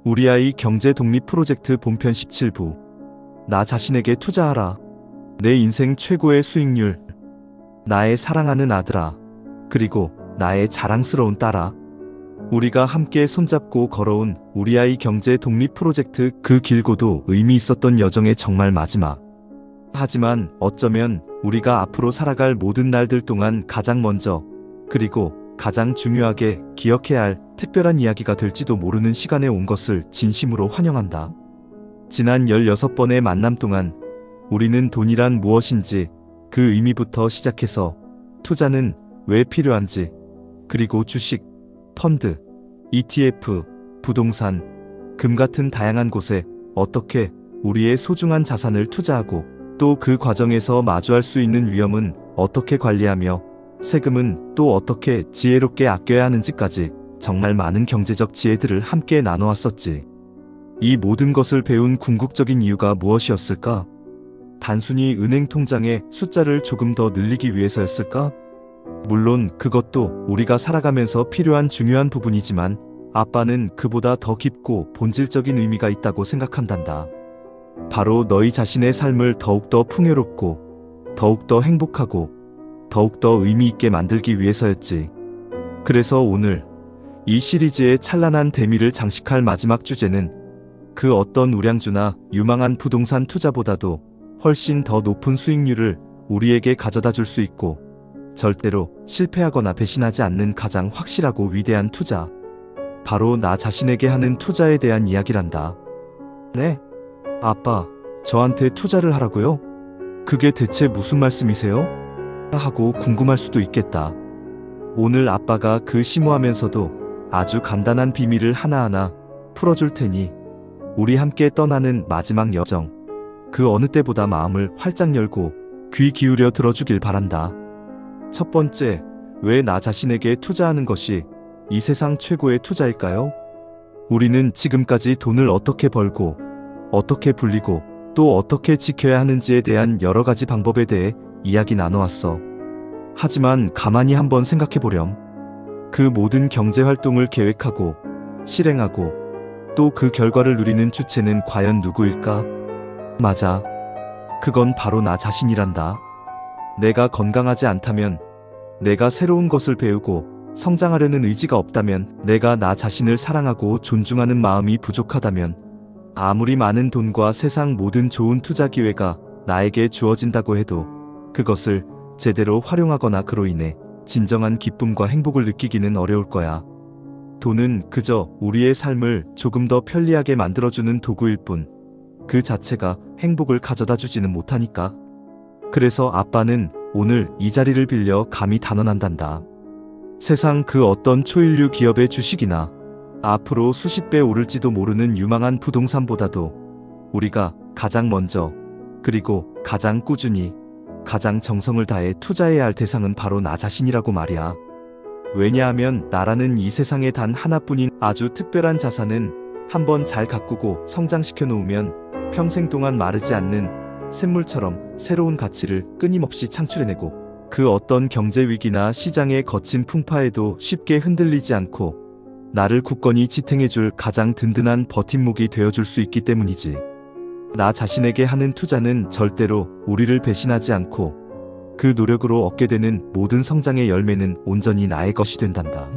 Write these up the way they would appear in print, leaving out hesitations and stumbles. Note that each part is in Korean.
우리 아이 경제 독립 프로젝트 본편 17부. 나 자신에게 투자하라. 내 인생 최고의 수익률. 나의 사랑하는 아들아. 그리고 나의 자랑스러운 딸아. 우리가 함께 손잡고 걸어온 우리 아이 경제 독립 프로젝트, 그 길고도 의미 있었던 여정의 정말 마지막. 하지만 어쩌면 우리가 앞으로 살아갈 모든 날들 동안 가장 먼저, 그리고 가장 중요하게 기억해야 할 특별한 이야기가 될지도 모르는 시간에 온 것을 진심으로 환영한다. 지난 16번의 만남 동안 우리는 돈이란 무엇인지, 그 의미부터 시작해서 투자는 왜 필요한지, 그리고 주식, 펀드, ETF, 부동산, 금 같은 다양한 곳에 어떻게 우리의 소중한 자산을 투자하고, 또 그 과정에서 마주할 수 있는 위험은 어떻게 관리하며, 세금은 또 어떻게 지혜롭게 아껴야 하는지까지 정말 많은 경제적 지혜들을 함께 나눠왔었지. 이 모든 것을 배운 궁극적인 이유가 무엇이었을까? 단순히 은행 통장에 숫자를 조금 더 늘리기 위해서였을까? 물론 그것도 우리가 살아가면서 필요한 중요한 부분이지만, 아빠는 그보다 더 깊고 본질적인 의미가 있다고 생각한단다. 바로 너희 자신의 삶을 더욱더 풍요롭고, 더욱더 행복하고, 더욱더 의미 있게 만들기 위해서였지. 그래서 오늘 이 시리즈의 찬란한 대미를 장식할 마지막 주제는, 그 어떤 우량주나 유망한 부동산 투자보다도 훨씬 더 높은 수익률을 우리에게 가져다 줄 수 있고, 절대로 실패하거나 배신하지 않는 가장 확실하고 위대한 투자, 바로 나 자신에게 하는 투자에 대한 이야기란다. 네? 아빠, 저한테 투자를 하라고요? 그게 대체 무슨 말씀이세요? 하고 궁금할 수도 있겠다. 오늘 아빠가 그 심오하면서도 아주 간단한 비밀을 하나하나 풀어줄 테니, 우리 함께 떠나는 마지막 여정, 그 어느 때보다 마음을 활짝 열고 귀 기울여 들어주길 바란다. 첫 번째, 왜 나 자신에게 투자하는 것이 이 세상 최고의 투자일까요? 우리는 지금까지 돈을 어떻게 벌고, 어떻게 불리고, 또 어떻게 지켜야 하는지에 대한 여러 가지 방법에 대해 이야기 나눠왔어. 하지만 가만히 한번 생각해보렴. 그 모든 경제활동을 계획하고, 실행하고, 또 그 결과를 누리는 주체는 과연 누구일까? 맞아. 그건 바로 나 자신이란다. 내가 건강하지 않다면, 내가 새로운 것을 배우고 성장하려는 의지가 없다면, 내가 나 자신을 사랑하고 존중하는 마음이 부족하다면, 아무리 많은 돈과 세상 모든 좋은 투자 기회가 나에게 주어진다고 해도 그것을 제대로 활용하거나 그로 인해 진정한 기쁨과 행복을 느끼기는 어려울 거야. 돈은 그저 우리의 삶을 조금 더 편리하게 만들어주는 도구일 뿐, 그 자체가 행복을 가져다 주지는 못하니까. 그래서 아빠는 오늘 이 자리를 빌려 감히 단언한단다. 세상 그 어떤 초일류 기업의 주식이나 앞으로 수십 배 오를지도 모르는 유망한 부동산보다도 우리가 가장 먼저, 그리고 가장 꾸준히, 가장 정성을 다해 투자해야 할 대상은 바로 나 자신이라고 말이야. 왜냐하면 나라는 이 세상에 단 하나뿐인 아주 특별한 자산은 한번 잘 가꾸고 성장시켜 놓으면 평생 동안 마르지 않는 샘물처럼 새로운 가치를 끊임없이 창출해내고, 그 어떤 경제 위기나 시장의 거친 풍파에도 쉽게 흔들리지 않고 나를 굳건히 지탱해줄 가장 든든한 버팀목이 되어줄 수 있기 때문이지. 나 자신에게 하는 투자는 절대로 우리를 배신하지 않고, 그 노력으로 얻게 되는 모든 성장의 열매는 온전히 나의 것이 된단다.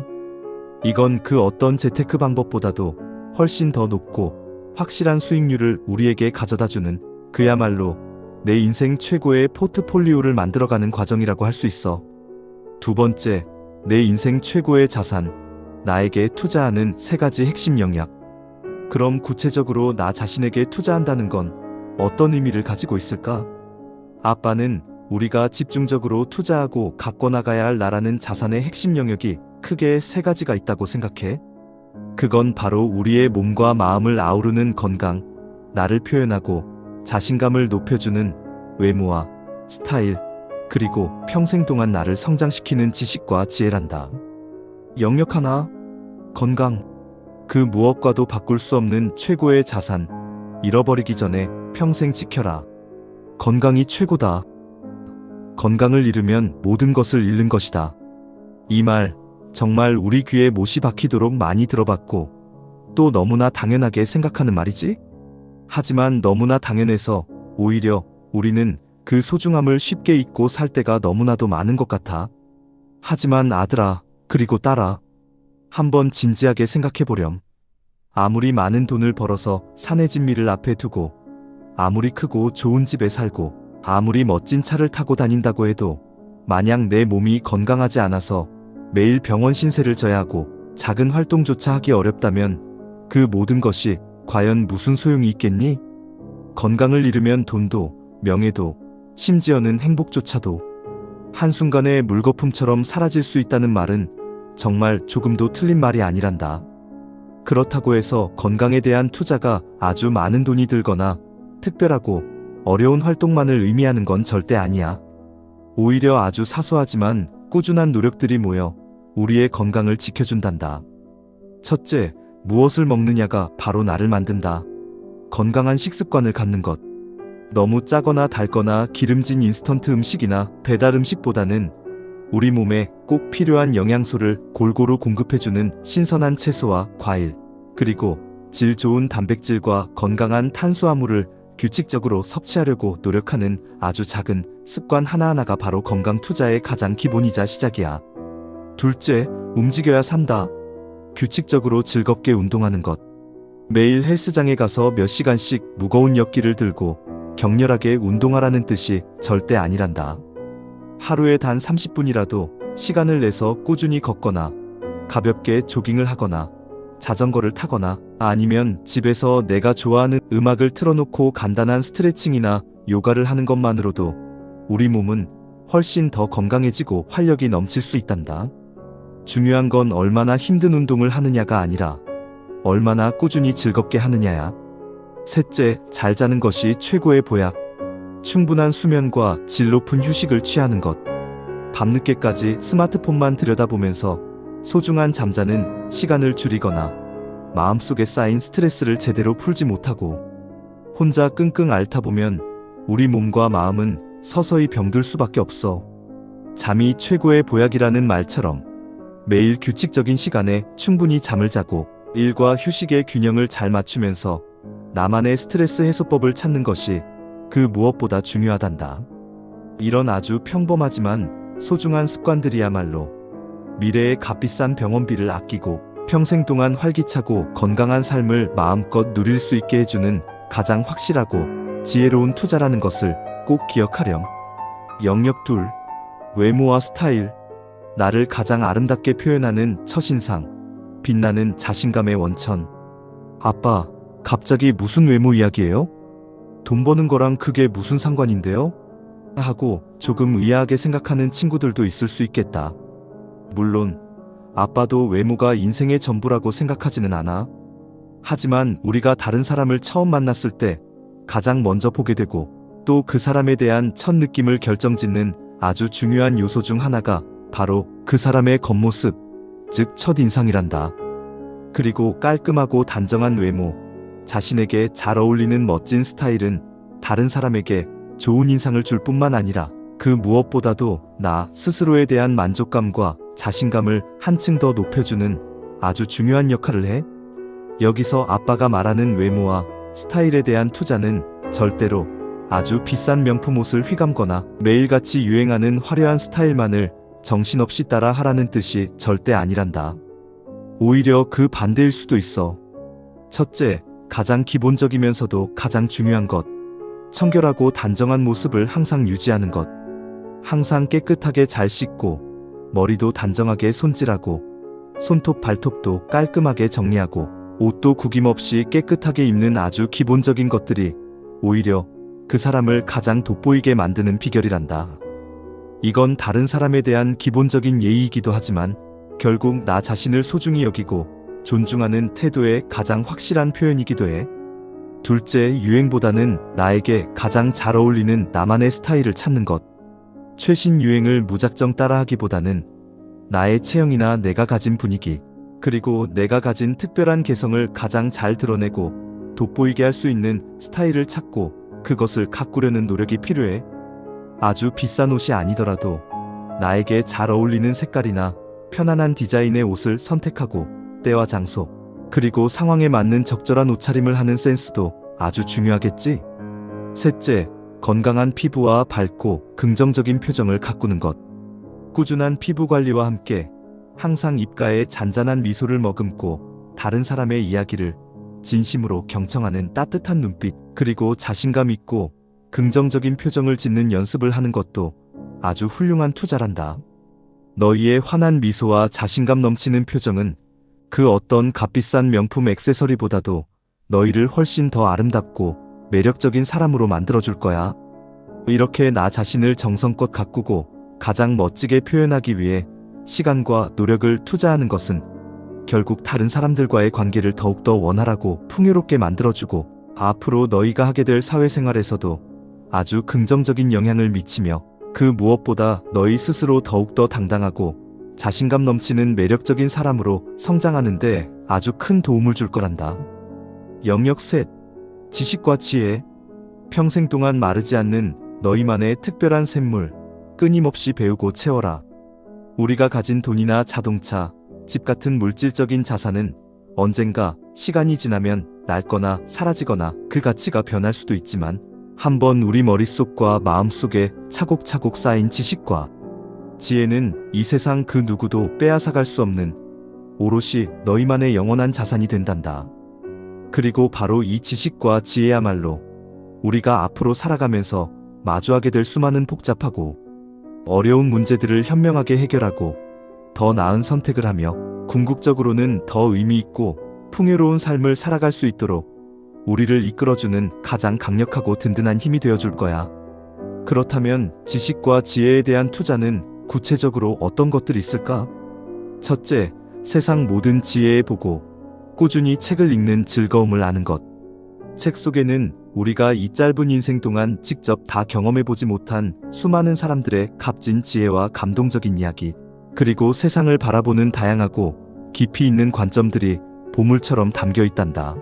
이건 그 어떤 재테크 방법보다도 훨씬 더 높고 확실한 수익률을 우리에게 가져다주는, 그야말로 내 인생 최고의 포트폴리오를 만들어가는 과정이라고 할 수 있어. 두 번째, 내 인생 최고의 자산, 나에게 투자하는 세 가지 핵심 영역. 그럼 구체적으로 나 자신에게 투자한다는 건 어떤 의미를 가지고 있을까? 아빠는 우리가 집중적으로 투자하고 갖고 나가야 할 나라는 자산의 핵심 영역이 크게 세 가지가 있다고 생각해. 그건 바로 우리의 몸과 마음을 아우르는 건강, 나를 표현하고 자신감을 높여주는 외모와 스타일, 그리고 평생 동안 나를 성장시키는 지식과 지혜란다. 영역 하나, 건강. 그 무엇과도 바꿀 수 없는 최고의 자산, 잃어버리기 전에 평생 지켜라. 건강이 최고다. 건강을 잃으면 모든 것을 잃는 것이다. 이 말 정말 우리 귀에 못이 박히도록 많이 들어봤고, 또 너무나 당연하게 생각하는 말이지? 하지만 너무나 당연해서 오히려 우리는 그 소중함을 쉽게 잊고 살 때가 너무나도 많은 것 같아. 하지만 아들아, 그리고 딸아, 한번 진지하게 생각해보렴. 아무리 많은 돈을 벌어서 산의 진미를 앞에 두고, 아무리 크고 좋은 집에 살고, 아무리 멋진 차를 타고 다닌다고 해도 만약 내 몸이 건강하지 않아서 매일 병원 신세를 져야 하고 작은 활동조차 하기 어렵다면 그 모든 것이 과연 무슨 소용이 있겠니? 건강을 잃으면 돈도, 명예도, 심지어는 행복조차도 한순간에 물거품처럼 사라질 수 있다는 말은 정말 조금도 틀린 말이 아니란다. 그렇다고 해서 건강에 대한 투자가 아주 많은 돈이 들거나 특별하고 어려운 활동만을 의미하는 건 절대 아니야. 오히려 아주 사소하지만 꾸준한 노력들이 모여 우리의 건강을 지켜준단다. 첫째, 무엇을 먹느냐가 바로 나를 만든다. 건강한 식습관을 갖는 것. 너무 짜거나 달거나 기름진 인스턴트 음식이나 배달 음식보다는 우리 몸에 꼭 필요한 영양소를 골고루 공급해주는 신선한 채소와 과일, 그리고 질 좋은 단백질과 건강한 탄수화물을 규칙적으로 섭취하려고 노력하는 아주 작은 습관 하나하나가 바로 건강 투자의 가장 기본이자 시작이야. 둘째, 움직여야 산다. 규칙적으로 즐겁게 운동하는 것. 매일 헬스장에 가서 몇 시간씩 무거운 역기를 들고 격렬하게 운동하라는 뜻이 절대 아니란다. 하루에 단 30분이라도 시간을 내서 꾸준히 걷거나 가볍게 조깅을 하거나 자전거를 타거나 아니면 집에서 내가 좋아하는 음악을 틀어놓고 간단한 스트레칭이나 요가를 하는 것만으로도 우리 몸은 훨씬 더 건강해지고 활력이 넘칠 수 있단다. 중요한 건 얼마나 힘든 운동을 하느냐가 아니라 얼마나 꾸준히 즐겁게 하느냐야. 셋째, 잘 자는 것이 최고의 보약. 충분한 수면과 질 높은 휴식을 취하는 것. 밤늦게까지 스마트폰만 들여다보면서 소중한 잠자는 시간을 줄이거나 마음속에 쌓인 스트레스를 제대로 풀지 못하고 혼자 끙끙 앓다 보면 우리 몸과 마음은 서서히 병들 수밖에 없어. 잠이 최고의 보약이라는 말처럼 매일 규칙적인 시간에 충분히 잠을 자고 일과 휴식의 균형을 잘 맞추면서 나만의 스트레스 해소법을 찾는 것이 그 무엇보다 중요하단다. 이런 아주 평범하지만 소중한 습관들이야말로 미래의 값비싼 병원비를 아끼고 평생 동안 활기차고 건강한 삶을 마음껏 누릴 수 있게 해주는 가장 확실하고 지혜로운 투자라는 것을 꼭 기억하렴. 영역 둘, 외모와 스타일. 나를 가장 아름답게 표현하는 첫인상, 빛나는 자신감의 원천. 아빠, 갑자기 무슨 외모 이야기예요? 돈 버는 거랑 그게 무슨 상관인데요? 하고 조금 의아하게 생각하는 친구들도 있을 수 있겠다. 물론 아빠도 외모가 인생의 전부라고 생각하지는 않아. 하지만 우리가 다른 사람을 처음 만났을 때 가장 먼저 보게 되고 또 그 사람에 대한 첫 느낌을 결정짓는 아주 중요한 요소 중 하나가 바로 그 사람의 겉모습, 즉 첫인상이란다. 그리고 깔끔하고 단정한 외모, 자신에게 잘 어울리는 멋진 스타일은 다른 사람에게 좋은 인상을 줄 뿐만 아니라 그 무엇보다도 나 스스로에 대한 만족감과 자신감을 한층 더 높여주는 아주 중요한 역할을 해. 여기서 아빠가 말하는 외모와 스타일에 대한 투자는 절대로 아주 비싼 명품 옷을 휘감거나 매일같이 유행하는 화려한 스타일만을 정신없이 따라 하라는 뜻이 절대 아니란다. 오히려 그 반대일 수도 있어. 첫째, 가장 기본적이면서도 가장 중요한 것. 청결하고 단정한 모습을 항상 유지하는 것. 항상 깨끗하게 잘 씻고 머리도 단정하게 손질하고 손톱 발톱도 깔끔하게 정리하고 옷도 구김없이 깨끗하게 입는 아주 기본적인 것들이 오히려 그 사람을 가장 돋보이게 만드는 비결이란다. 이건 다른 사람에 대한 기본적인 예의이기도 하지만 결국 나 자신을 소중히 여기고 존중하는 태도의 가장 확실한 표현이기도 해. 둘째, 유행보다는 나에게 가장 잘 어울리는 나만의 스타일을 찾는 것. 최신 유행을 무작정 따라하기보다는 나의 체형이나 내가 가진 분위기, 그리고 내가 가진 특별한 개성을 가장 잘 드러내고 돋보이게 할 수 있는 스타일을 찾고 그것을 가꾸려는 노력이 필요해. 아주 비싼 옷이 아니더라도 나에게 잘 어울리는 색깔이나 편안한 디자인의 옷을 선택하고 때와 장소, 그리고 상황에 맞는 적절한 옷차림을 하는 센스도 아주 중요하겠지? 셋째, 건강한 피부와 밝고 긍정적인 표정을 가꾸는 것. 꾸준한 피부 관리와 함께 항상 입가에 잔잔한 미소를 머금고 다른 사람의 이야기를 진심으로 경청하는 따뜻한 눈빛, 그리고 자신감 있고 긍정적인 표정을 짓는 연습을 하는 것도 아주 훌륭한 투자란다. 너희의 환한 미소와 자신감 넘치는 표정은 그 어떤 값비싼 명품 액세서리보다도 너희를 훨씬 더 아름답고 매력적인 사람으로 만들어줄 거야. 이렇게 나 자신을 정성껏 가꾸고 가장 멋지게 표현하기 위해 시간과 노력을 투자하는 것은 결국 다른 사람들과의 관계를 더욱더 원활하고 풍요롭게 만들어주고 앞으로 너희가 하게 될 사회생활에서도 아주 긍정적인 영향을 미치며 그 무엇보다 너희 스스로 더욱더 당당하고 자신감 넘치는 매력적인 사람으로 성장하는데 아주 큰 도움을 줄 거란다. 영역 셋, 지식과 지혜. 평생 동안 마르지 않는 너희만의 특별한 샘물, 끊임없이 배우고 채워라. 우리가 가진 돈이나 자동차, 집 같은 물질적인 자산은 언젠가 시간이 지나면 낡거나 사라지거나 그 가치가 변할 수도 있지만 한번 우리 머릿속과 마음속에 차곡차곡 쌓인 지식과 지혜는 이 세상 그 누구도 빼앗아갈 수 없는 오롯이 너희만의 영원한 자산이 된단다. 그리고 바로 이 지식과 지혜야말로 우리가 앞으로 살아가면서 마주하게 될 수많은 복잡하고 어려운 문제들을 현명하게 해결하고 더 나은 선택을 하며 궁극적으로는 더 의미 있고 풍요로운 삶을 살아갈 수 있도록 우리를 이끌어주는 가장 강력하고 든든한 힘이 되어줄 거야. 그렇다면 지식과 지혜에 대한 투자는 구체적으로 어떤 것들이 있을까? 첫째, 세상 모든 지혜에 보고 꾸준히 책을 읽는 즐거움을 아는 것. 책 속에는 우리가 이 짧은 인생 동안 직접 다 경험해보지 못한 수많은 사람들의 값진 지혜와 감동적인 이야기, 그리고 세상을 바라보는 다양하고 깊이 있는 관점들이 보물처럼 담겨 있단다.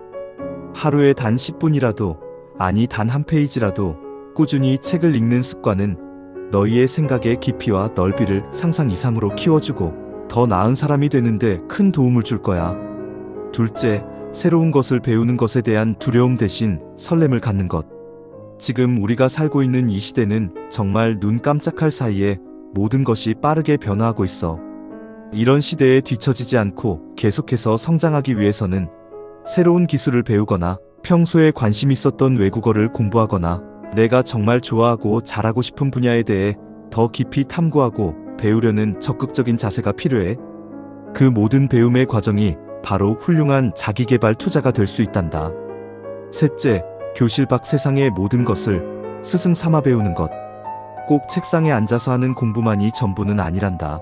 하루에 단 10분이라도, 아니 단 한 페이지라도 꾸준히 책을 읽는 습관은 너희의 생각의 깊이와 넓이를 상상 이상으로 키워주고 더 나은 사람이 되는데 큰 도움을 줄 거야. 둘째, 새로운 것을 배우는 것에 대한 두려움 대신 설렘을 갖는 것. 지금 우리가 살고 있는 이 시대는 정말 눈 깜짝할 사이에 모든 것이 빠르게 변화하고 있어. 이런 시대에 뒤처지지 않고 계속해서 성장하기 위해서는 새로운 기술을 배우거나 평소에 관심 있었던 외국어를 공부하거나 내가 정말 좋아하고 잘하고 싶은 분야에 대해 더 깊이 탐구하고 배우려는 적극적인 자세가 필요해. 그 모든 배움의 과정이 바로 훌륭한 자기개발 투자가 될 수 있단다. 셋째, 교실 밖 세상의 모든 것을 스승 삼아 배우는 것. 꼭 책상에 앉아서 하는 공부만이 전부는 아니란다.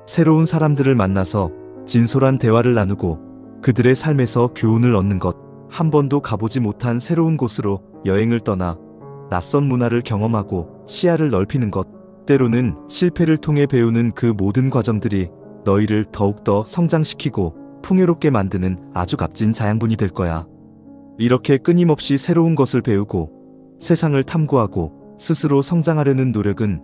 새로운 사람들을 만나서 진솔한 대화를 나누고 그들의 삶에서 교훈을 얻는 것, 한 번도 가보지 못한 새로운 곳으로 여행을 떠나 낯선 문화를 경험하고 시야를 넓히는 것, 때로는 실패를 통해 배우는 그 모든 과정들이 너희를 더욱더 성장시키고 풍요롭게 만드는 아주 값진 자양분이 될 거야. 이렇게 끊임없이 새로운 것을 배우고 세상을 탐구하고 스스로 성장하려는 노력은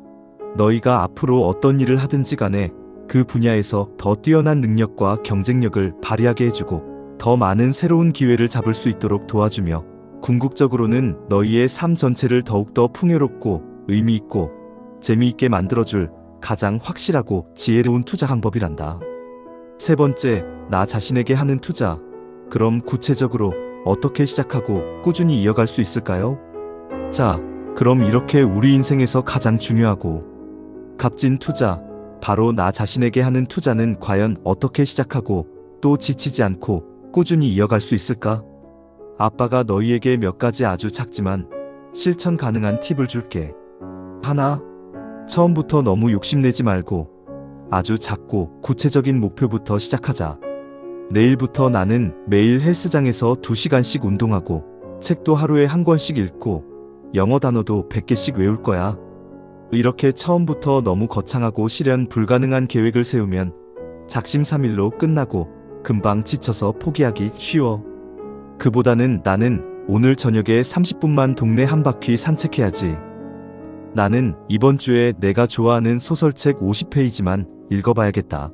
너희가 앞으로 어떤 일을 하든지 간에 그 분야에서 더 뛰어난 능력과 경쟁력을 발휘하게 해주고 더 많은 새로운 기회를 잡을 수 있도록 도와주며 궁극적으로는 너희의 삶 전체를 더욱더 풍요롭고 의미있고 재미있게 만들어줄 가장 확실하고 지혜로운 투자 방법이란다. 세 번째, 나 자신에게 하는 투자. 그럼 구체적으로 어떻게 시작하고 꾸준히 이어갈 수 있을까요? 자, 그럼 이렇게 우리 인생에서 가장 중요하고 값진 투자, 바로 나 자신에게 하는 투자는 과연 어떻게 시작하고 또 지치지 않고 꾸준히 이어갈 수 있을까? 아빠가 너희에게 몇 가지 아주 작지만 실천 가능한 팁을 줄게. 하나, 처음부터 너무 욕심내지 말고 아주 작고 구체적인 목표부터 시작하자. 내일부터 나는 매일 헬스장에서 2시간씩 운동하고 책도 하루에 한 권씩 읽고 영어 단어도 100개씩 외울 거야. 이렇게 처음부터 너무 거창하고 실현 불가능한 계획을 세우면 작심삼일로 끝나고 금방 지쳐서 포기하기 쉬워. 그보다는 나는 오늘 저녁에 30분만 동네 한 바퀴 산책해야지. 나는 이번 주에 내가 좋아하는 소설책 50페이지만 읽어봐야겠다.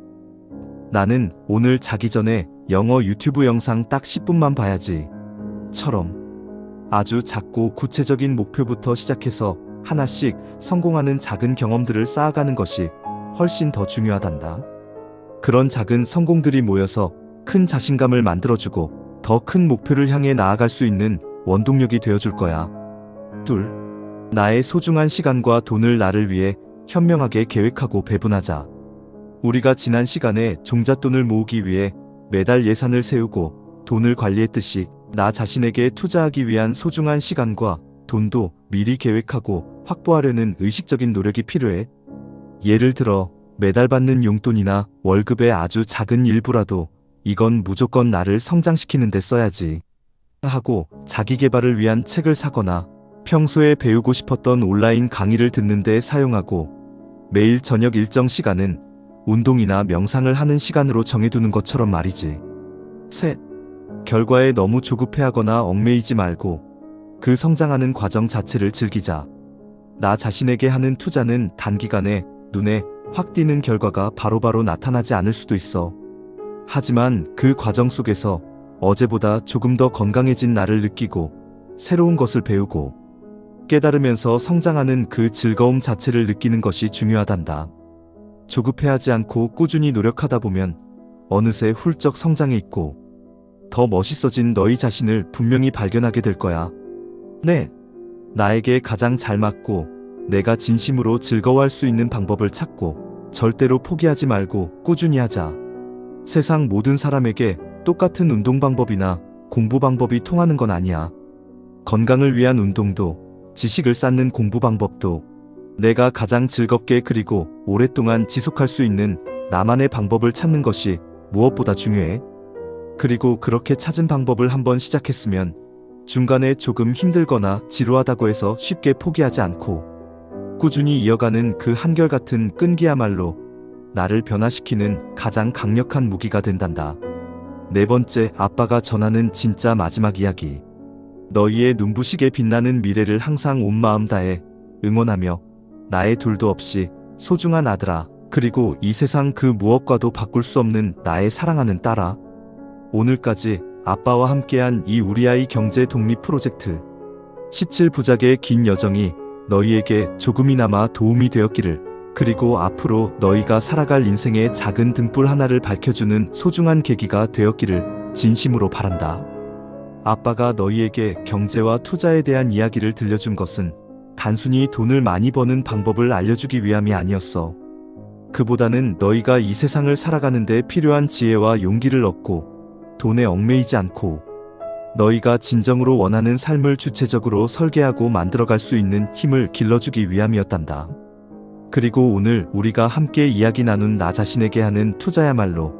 나는 오늘 자기 전에 영어 유튜브 영상 딱 10분만 봐야지. 처럼 아주 작고 구체적인 목표부터 시작해서 하나씩 성공하는 작은 경험들을 쌓아가는 것이 훨씬 더 중요하단다. 그런 작은 성공들이 모여서 큰 자신감을 만들어주고 더 큰 목표를 향해 나아갈 수 있는 원동력이 되어줄 거야. 둘, 나의 소중한 시간과 돈을 나를 위해 현명하게 계획하고 배분하자. 우리가 지난 시간에 종잣돈을 모으기 위해 매달 예산을 세우고 돈을 관리했듯이 나 자신에게 투자하기 위한 소중한 시간과 돈도 미리 계획하고 확보하려는 의식적인 노력이 필요해. 예를 들어 매달 받는 용돈이나 월급의 아주 작은 일부라도 이건 무조건 나를 성장시키는 데 써야지 하고 자기 개발을 위한 책을 사거나 평소에 배우고 싶었던 온라인 강의를 듣는 데 사용하고 매일 저녁 일정 시간은 운동이나 명상을 하는 시간으로 정해두는 것처럼 말이지. 셋, 결과에 너무 조급해하거나 얽매이지 말고 그 성장하는 과정 자체를 즐기자. 나 자신에게 하는 투자는 단기간에 눈에 확 띄는 결과가 바로바로 나타나지 않을 수도 있어. 하지만 그 과정 속에서 어제보다 조금 더 건강해진 나를 느끼고 새로운 것을 배우고 깨달으면서 성장하는 그 즐거움 자체를 느끼는 것이 중요하단다. 조급해하지 않고 꾸준히 노력하다 보면 어느새 훌쩍 성장해 있고 더 멋있어진 너희 자신을 분명히 발견하게 될 거야. 네, 나에게 가장 잘 맞고 내가 진심으로 즐거워할 수 있는 방법을 찾고 절대로 포기하지 말고 꾸준히 하자. 세상 모든 사람에게 똑같은 운동 방법이나 공부 방법이 통하는 건 아니야. 건강을 위한 운동도 지식을 쌓는 공부 방법도 내가 가장 즐겁게 그리고 오랫동안 지속할 수 있는 나만의 방법을 찾는 것이 무엇보다 중요해. 그리고 그렇게 찾은 방법을 한번 시작했으면 중간에 조금 힘들거나 지루하다고 해서 쉽게 포기하지 않고 꾸준히 이어가는 그 한결같은 끈기야말로 나를 변화시키는 가장 강력한 무기가 된단다. 네 번째, 아빠가 전하는 진짜 마지막 이야기. 너희의 눈부시게 빛나는 미래를 항상 온 마음 다해 응원하며 나의 둘도 없이 소중한 아들아, 그리고 이 세상 그 무엇과도 바꿀 수 없는 나의 사랑하는 딸아. 오늘까지 아빠와 함께한 이 우리 아이 경제 독립 프로젝트 17부작의 긴 여정이 너희에게 조금이나마 도움이 되었기를, 그리고 앞으로 너희가 살아갈 인생의 작은 등불 하나를 밝혀주는 소중한 계기가 되었기를 진심으로 바란다. 아빠가 너희에게 경제와 투자에 대한 이야기를 들려준 것은 단순히 돈을 많이 버는 방법을 알려주기 위함이 아니었어. 그보다는 너희가 이 세상을 살아가는 데 필요한 지혜와 용기를 얻고 돈에 얽매이지 않고 너희가 진정으로 원하는 삶을 주체적으로 설계하고 만들어갈 수 있는 힘을 길러주기 위함이었단다. 그리고 오늘 우리가 함께 이야기 나눈 나 자신에게 하는 투자야말로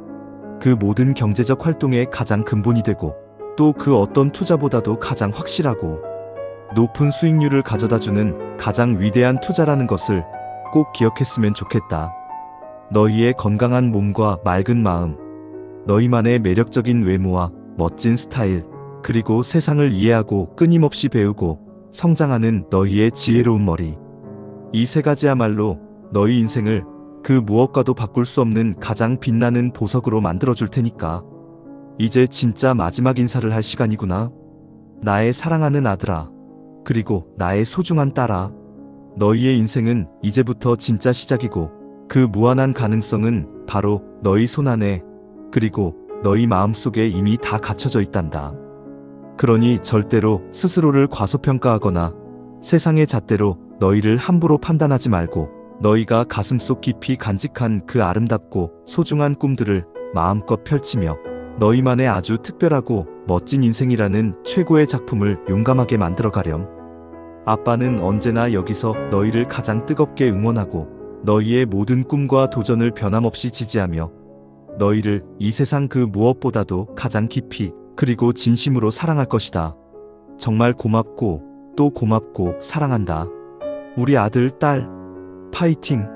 그 모든 경제적 활동의 가장 근본이 되고 또 그 어떤 투자보다도 가장 확실하고 높은 수익률을 가져다주는 가장 위대한 투자라는 것을 꼭 기억했으면 좋겠다. 너희의 건강한 몸과 맑은 마음, 너희만의 매력적인 외모와 멋진 스타일, 그리고 세상을 이해하고 끊임없이 배우고 성장하는 너희의 지혜로운 머리. 이 세 가지야말로 너희 인생을 그 무엇과도 바꿀 수 없는 가장 빛나는 보석으로 만들어줄 테니까. 이제 진짜 마지막 인사를 할 시간이구나. 나의 사랑하는 아들아, 그리고 나의 소중한 딸아. 너희의 인생은 이제부터 진짜 시작이고 그 무한한 가능성은 바로 너희 손안에, 그리고 너희 마음속에 이미 다 갖춰져 있단다. 그러니 절대로 스스로를 과소평가하거나 세상의 잣대로 너희를 함부로 판단하지 말고 너희가 가슴속 깊이 간직한 그 아름답고 소중한 꿈들을 마음껏 펼치며 너희만의 아주 특별하고 멋진 인생이라는 최고의 작품을 용감하게 만들어가렴. 아빠는 언제나 여기서 너희를 가장 뜨겁게 응원하고 너희의 모든 꿈과 도전을 변함없이 지지하며 너희를 이 세상 그 무엇보다도 가장 깊이 그리고 진심으로 사랑할 것이다. 정말 고맙고 또 고맙고 사랑한다. 우리 아들, 딸, 파이팅!